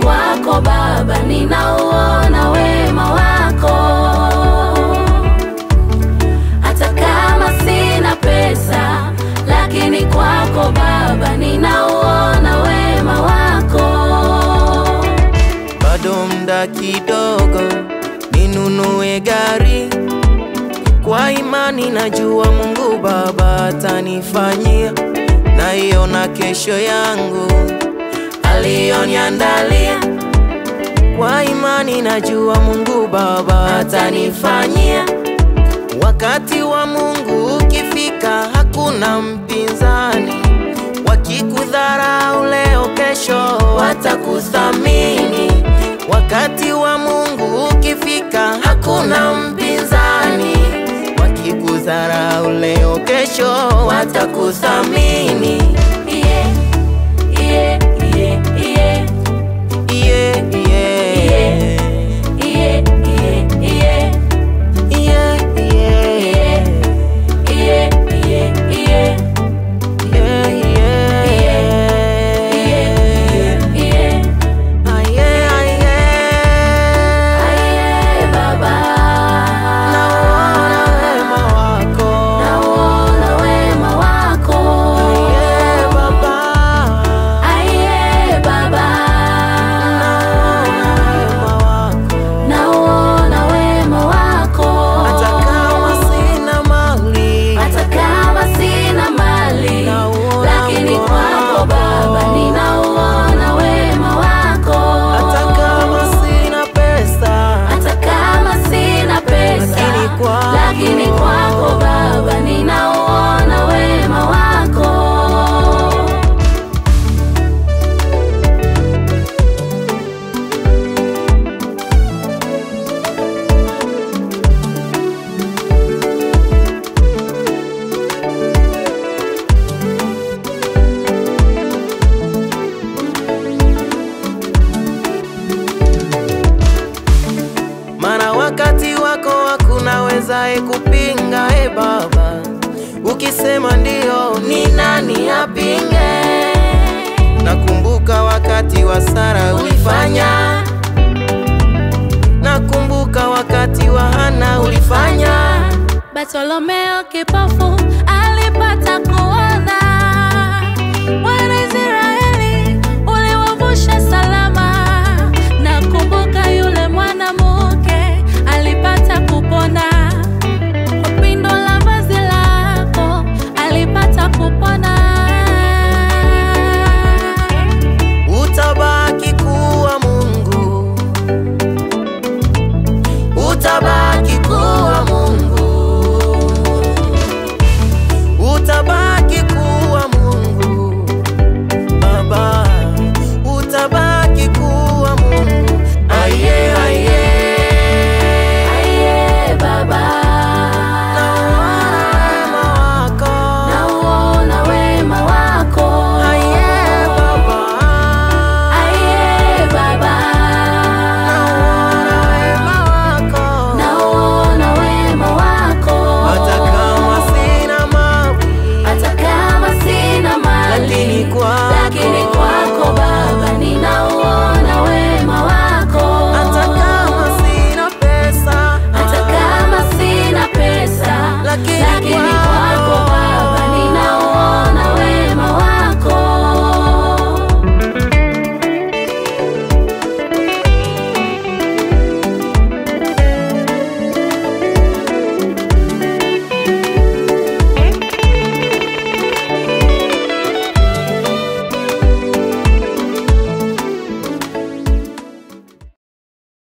Kwako Baba ninauona wema wako, hata kama sina pesa, lakini kwako Baba ninauona wema wako. Bado muda kidogo ninunue gari, kwa imani najua Mungu Baba atanifanyia, naiona kesho yangu aliyoniandalia. Kwa imani najua Mungu Baba atanifanyia. Wakati wa Mungu ukifika hakuna mpinzani, wakikudharau leo kesho watakuthamini. Wakati wa Mungu ukifika hakuna mpinzani, wakikudharau leo kesho watakuthamini. Lakini kwako Baba ninauona wema wako. Maana wakati wako hakuna wezae kupinga. Baba ukisema ndio, ni nani apinge? Nakumbuka wakati wa Sara ulifanya, nakumbuka wakati wa Hana ulifanya. Bartolomeo kipofu alipata kuona.